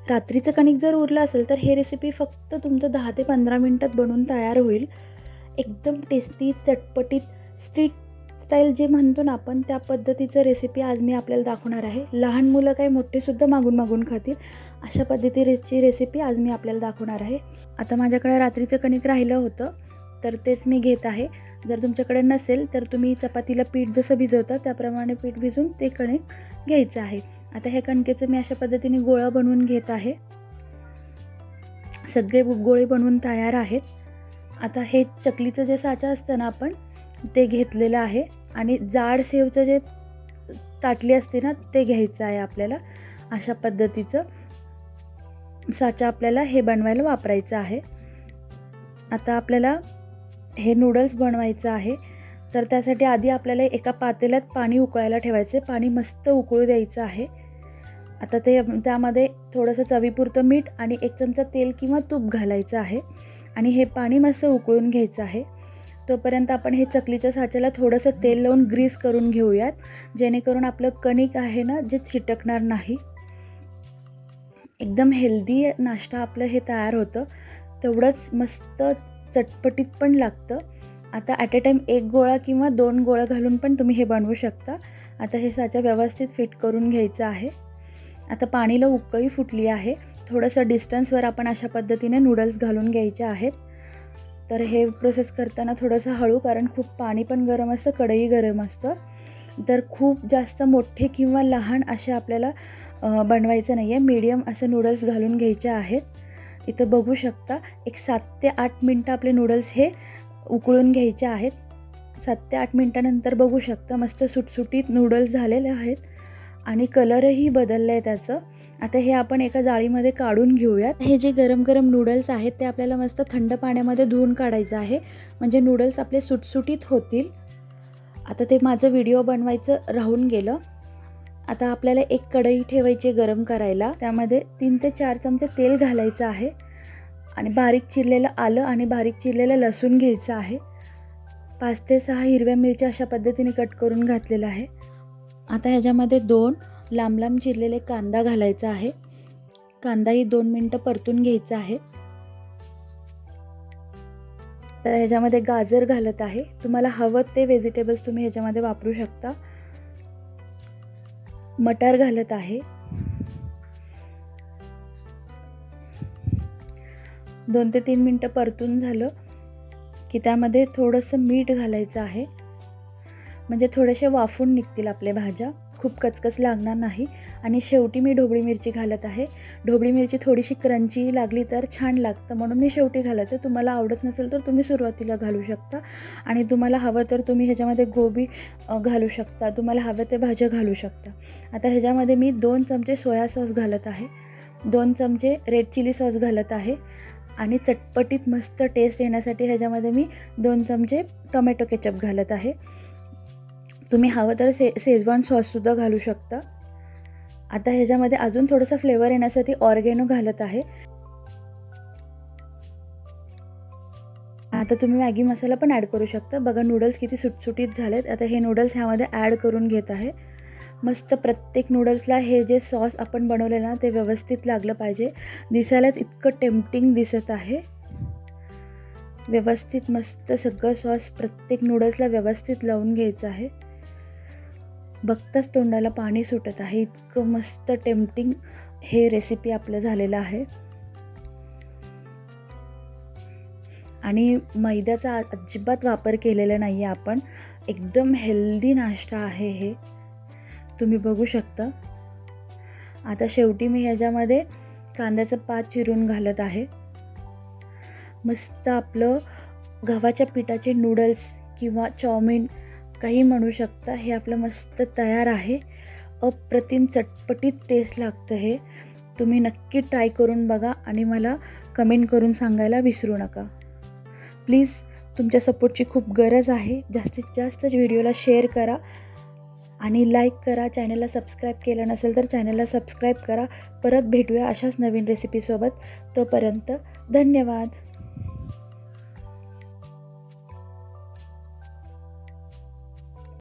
रात्रीचं कणिक जर उरलं असेल तर हे रेसिपी फक्त तुमचं 10 ते 15 मिनटात बनवून तयार होईल. एकदम टेस्टी, चटपटीत, स्ट्रीट स्टाईल जे म्हणतो ना आपण, त्या पद्धतीचं रेसिपी आज मी आपल्याला दाखवणार आहे. लहान मुलं काय मोठेसुद्धा मागून मागून खातील अशा पद्धतीची रेसिपी आज मी आपल्याला दाखवणार आहे. आता माझ्याकडे रात्रीचं कणिक राहिलं होतं तर तेच मी घेत आहे. जर तुमच्याकडे नसेल तर तुम्ही चपातीला पीठ जसं भिजवता त्याप्रमाणे पीठ भिजवून ते कणिक घ्यायचं आहे. आता हे कणकेचं मी अशा पद्धतीने गोळा बनवून घेत आहे. सगळे गोळे बनवून तयार आहेत. आता हे चकलीचं जे साचा असतं ना आपण ते घेतलेलं आहे आणि जाड सेवचं जे ताटली असते ना ते घ्यायचं आहे आपल्याला. अशा पद्धतीचं साचा आपल्याला हे बनवायला वापरायचं आहे. आता आपल्याला हे नूडल्स बनवायचं आहे तर त्यासाठी आधी आपल्याला एका पातेल्यात पाणी उकळायला ठेवायचे. पाणी मस्त उकळू द्यायचं आहे. आता त्यामध्ये थोडंसं चवीपुरतं मीठ आणि 1 चमचा तेल किंवा तूप घालायचं आहे आणि हे पाणी मस्त उकळून घ्यायचं आहे. तोपर्यंत आपण हे चकलीच्या साच्याला थोडंसं तेल लावून ग्रीस करून घेऊयात, जेणेकरून आपलं कणिक आहे ना जे चिटकणार नाही. एकदम हेल्दी नाश्ता आपलं हे तयार होतं. तेवढंच मस्त चटपटीत पण लागतं. आता ॲट अ टाईम 1 गोळा किंवा 2 गोळा घालून पण तुम्ही हे बनवू शकता. आता हे साचा व्यवस्थित फिट करून घ्यायचं आहे. आता पाणीला उकळी फुटली आहे. थोडंसं डिस्टन्सवर आपण अशा पद्धतीने नूडल्स घालून घ्यायचे आहेत. तर हे प्रोसेस करताना थोडंसं हळू, कारण खूप पाणी पण गरम असतं, कढई गरम असतं. तर खूप जास्त मोठे किंवा लहान असे आपल्याला बनवायचं नाही आहे. मीडियम असं नूडल्स घालून घ्यायचे आहेत. इथं बघू शकता एक 7 ते 8 मिनटं आपले नूडल्स हे उकळून घ्यायचे आहेत. 7 ते 8 मिनटानंतर बघू शकता मस्त सुटसुटीत नूडल्स झालेले आहेत आणि कलरही बदललं आहे त्याचं. आता हे आपण एका जाळीमध्ये काढून घेऊयात. हे जे गरम गरम नूडल्स आहेत ते आपल्याला मस्त थंड पाण्यामध्ये धुवून काढायचं आहे, म्हणजे नूडल्स आपले सुटसुटीत होतील. आता ते माझं व्हिडिओ बनवायचं राहून गेलं. आता आपल्याला एक कढई ठेवायची गरम करायला. त्यामध्ये 3 ते 4 चमचे तेल घालायचं आहे आणि बारीक चिरलेलं आलं आणि बारीक चिरलेलं लसूण घ्यायचं आहे. 5 ते 6 हिरव्या मिरच्या अशा पद्धतीने कट करून घातलेलं आहे. आता ह्याच्यामध्ये 2 लांब लांब चिरलेले कांदा घालायचा आहे. कांदाही 2 मिनटं परतून घ्यायचा आहे. तर ह्याच्यामध्ये गाजर घालत आहे. तुम्हाला हवं ते व्हेजिटेबल्स तुम्ही ह्याच्यामध्ये वापरू शकता. मटार घालत आहे. 2 ते 3 मिनटं परतून झालं की त्यामध्ये थोडंसं मीठ घालायचं आहे, म्हणजे थोडेसे वाफून निघतील आपल्या भाज्या, खूप कचकच लागणार नाही. आणि शेवटी मी ढोबळी मिरची घालत आहे. ढोबळी मिरची थोडीशी क्रंची लागली तर छान लागतं, म्हणून मी शेवटी घालत आहे. तुम्हाला आवडत नसेल तर तुम्ही सुरुवातीला घालू शकता आणि तुम्हाला हवं तर तुम्ही ह्याच्यामध्ये गोबी घालू शकता. तुम्हाला हवं ते भाज्या घालू शकता. आता ह्याच्यामध्ये मी 2 चमचे सोया सॉस घालत आहे, 2 चमचे रेड चिली सॉस घालत आहे आणि चटपटीत मस्त टेस्ट येण्यासाठी ह्याच्यामध्ये मी 2 चमचे टोमॅटो केचप घालत आहे. तुम्ही हवं तर शेजवान सॉससुद्धा घालू शकता. आता ह्याच्यामध्ये अजून थोडंसं फ्लेवर येण्यासाठी ऑर्गेनो घालत आहे. आता तुम्ही मॅगी मसाला पण ॲड करू शकता. बघा नूडल्स किती सुटसुटीत झालेत. आता हे नूडल्स ह्यामध्ये ॲड करून घेत आहे. मस्त प्रत्येक नूडल्सला हे जे सॉस आपण बनवले ना ते व्यवस्थित लागलं पाहिजे. दिसायलाच इतकं टेम्पटिंग दिसत आहे. व्यवस्थित मस्त सगळं सॉस प्रत्येक नूडल्सला व्यवस्थित लावून घ्यायचं आहे. बघताच तोंडाला पाणी सुटत आहे. इतकं मस्त टेम्पटिंग हे रेसिपी आपलं झालेलं आहे. आणि मैद्याचा अजिबात वापर केलेला नाही आहे आपण. एकदम हेल्दी नाश्ता आहे हे, तुम्ही बघू शकता. आता शेवटी मी ह्याच्यामध्ये कांद्याचं पात चिरून घालत आहे. मस्त आपलं गव्हाच्या पिठाचे नूडल्स किंवा चाऊमिन काही म्हणू शकता, हे आपलं मस्त तयार आहे. अप्रतिम चटपटीत टेस्ट लागतं हे. तुम्ही नक्की ट्राय करून बघा आणि मला कमेंट करून सांगायला विसरू नका. प्लीज तुमच्या सपोर्टची खूप गरज आहे. जास्तीत जास्त व्हिडिओला शेअर करा आणि लाईक करा. चॅनलला सबस्क्राईब केलं नसेल तर चॅनलला सबस्क्राईब करा. परत भेटूया अशाच नवीन रेसिपीसोबत. तोपर्यंत धन्यवाद.